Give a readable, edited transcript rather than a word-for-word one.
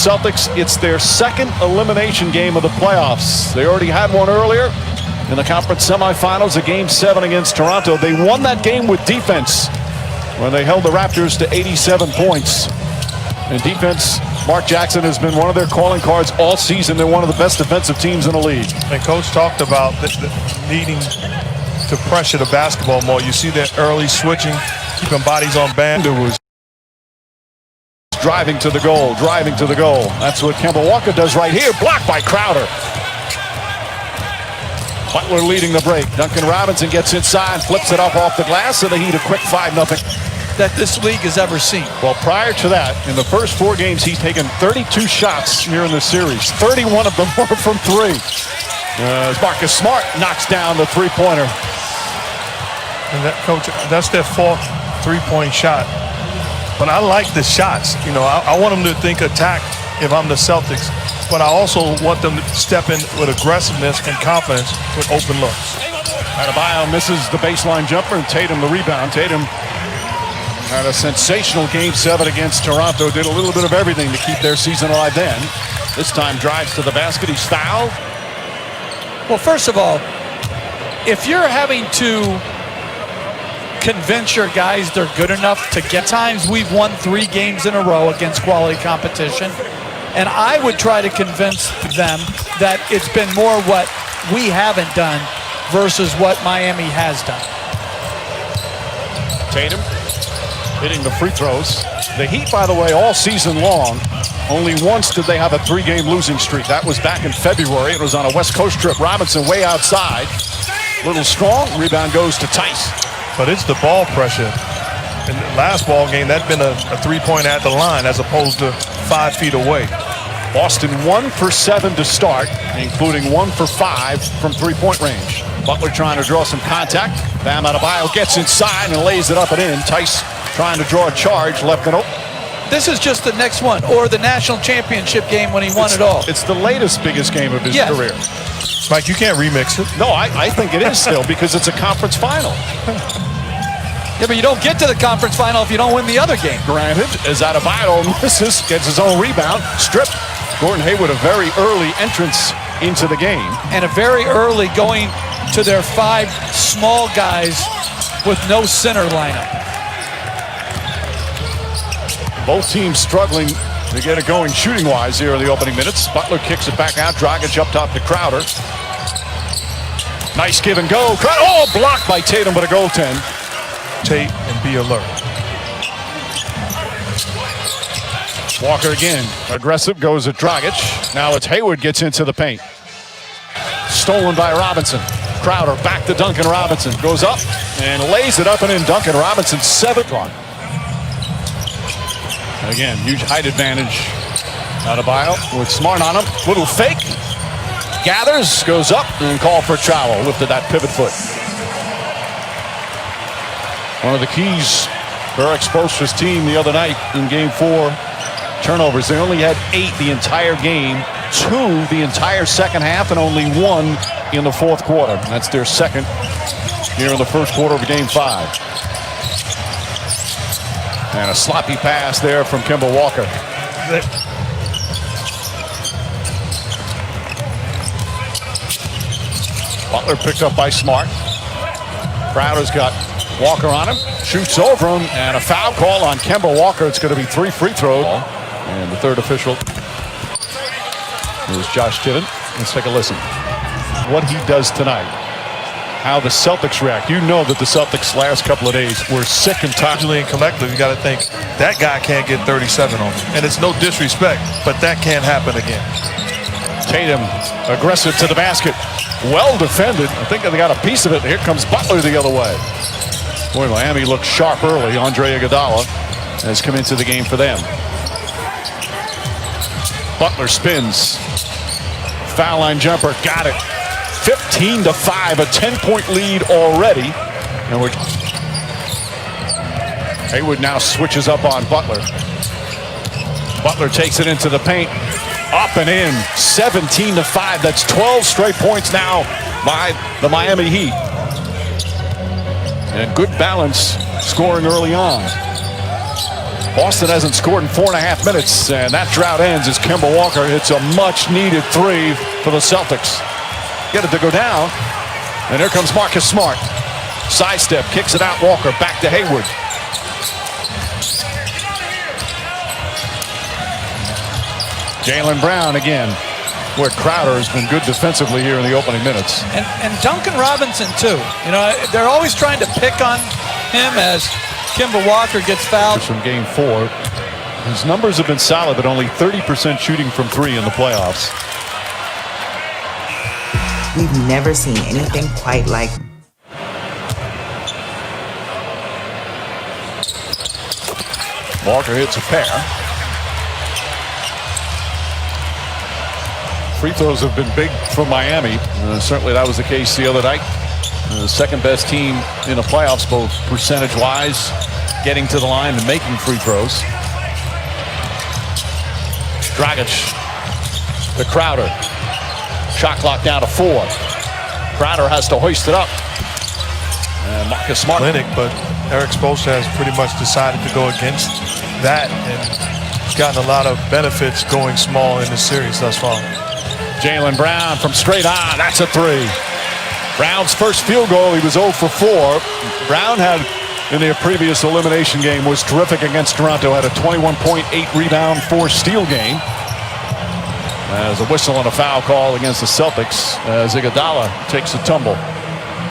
Celtics. It's their second elimination game of the playoffs. They already had one earlier in the conference semifinals, a Game 7 against Toronto. They won that game with defense when they held the Raptors to 87 points. And defense, Mark Jackson has been one of their calling cards all season. They're one of the best defensive teams in the league. And Coach talked about needing to pressure the basketball more. You see that early switching, keeping bodies on band. It was driving to the goal, driving to the goal. That's what Kemba Walker does right here. Blocked by Crowder. Butler leading the break. Duncan Robinson gets inside, flips it up off the glass, and the Heat a quick 5-0. That this league has ever seen. Well, prior to that, in the first 4 games, he's taken 32 shots here in the series. 31 of them were from 3. Marcus Smart knocks down the three-pointer. And that, Coach, that's their 4th three-point shot. But I like the shots. You know, I want them to think attack if I'm the Celtics. But I also want them to step in with aggressiveness and confidence with open looks. Adebayo misses the baseline jumper, and Tatum the rebound. Tatum had a sensational Game 7 against Toronto. Did a little bit of everything to keep their season alive then. This time drives to the basket. He's fouled. Well, first of all, if you're having to convince your guys they're good enough to get times, we've won 3 games in a row against quality competition. And I would try to convince them that it's been more what we haven't done versus what Miami has done. Tatum hitting the free throws. The Heat, by the way, all season long, only once did they have a 3-game losing streak. That was back in February. It was on a West Coast trip. Robinson way outside. Little strong. Rebound goes to Tice. But it's the ball pressure. In the last ball game, that'd been a 3-point at the line as opposed to 5 feet away. Boston 1 for 7 to start, including 1 for 5 from 3-point range. Butler trying to draw some contact. Bam Adebayo gets inside and lays it up and in. Tice trying to draw a charge, left it open. This is just the next one, or the national championship game when he won it all. It's the latest biggest game of his career. Mike, you can't remix it. No, I think it is still because it's a conference final. Yeah, but you don't get to the conference final if you don't win the other game. Granted, as Adebayo misses, gets his own rebound, stripped. Gordon Hayward, a very early entrance into the game. And a very early going to their 5 small guys with no center lineup. Both teams struggling to get it going shooting-wise here in the opening minutes. Butler kicks it back out. Dragic up top to Crowder. Nice give and go. Oh, blocked by Tatum, but a goaltend. Tate and be alert. Walker again. Aggressive goes at Dragic. Now it's Hayward gets into the paint. Stolen by Robinson. Crowder back to Duncan Robinson. Goes up and lays it up and in. Duncan Robinson 7th one. Again, huge height advantage. Adebayo with Smart on him. Little fake. Gathers, goes up and called for travel. Lifted that pivot foot. One of the keys for Eric Spoelstra's team the other night in Game 4. Turnovers. They only had 8 the entire game, 2 the entire second half, and only 1 in the 4th quarter. That's their 2nd here in the 1st quarter of Game 5. And a sloppy pass there from Kemba Walker. Butler picked up by Smart. Crowder's got Walker on him, shoots over him, and a foul call on Kemba Walker. It's going to be 3 free throws. And the 3rd official is Josh Tiven. Let's take a listen. What he does tonight, how the Celtics react. You know that the Celtics last couple of days were sick and tired. And collective, you got to think that guy can't get 37 on him. And it's no disrespect, but that can't happen again. Tatum aggressive to the basket. Well defended. I think they got a piece of it. Here comes Butler the other way. Boy, Miami looked sharp early. Andre Iguodala has come into the game for them. Butler spins. Foul line jumper. Got it. 15-5. A 10-point lead already. And Hayward now switches up on Butler. Butler takes it into the paint. Up and in. 17-5. That's 12 straight points now by the Miami Heat. And good balance scoring early on. Boston hasn't scored in 4.5 minutes, and that drought ends as Kemba Walker hits a much-needed three for the Celtics. Get it to go down, and here comes Marcus Smart. Sidestep, kicks it out. Walker back to Hayward. Jaylen Brown again. Where Crowder has been good defensively here in the opening minutes. And Duncan Robinson, too. You know, they're always trying to pick on him as Kemba Walker gets fouled. From game 4. His numbers have been solid, but only 30% shooting from 3 in the playoffs. We've never seen anything quite like. Walker hits a pair. Free throws have been big for Miami. Certainly that was the case the other night. The second best team in the playoffs, both percentage-wise, getting to the line and making free throws. Dragic to Crowder. Shot clock down to 4. Crowder has to hoist it up. And Marcus Smart. Clinic, but Eric Spoelstra has pretty much decided to go against that and gotten a lot of benefits going small in the series thus far. Jaylen Brown from straight on. That's a 3. Brown's first field goal, he was 0 for 4. Brown had, in their previous elimination game, was terrific against Toronto. Had a 21.8 rebound, 4 steal game. As a whistle and a foul call against the Celtics as Iguodala takes a tumble.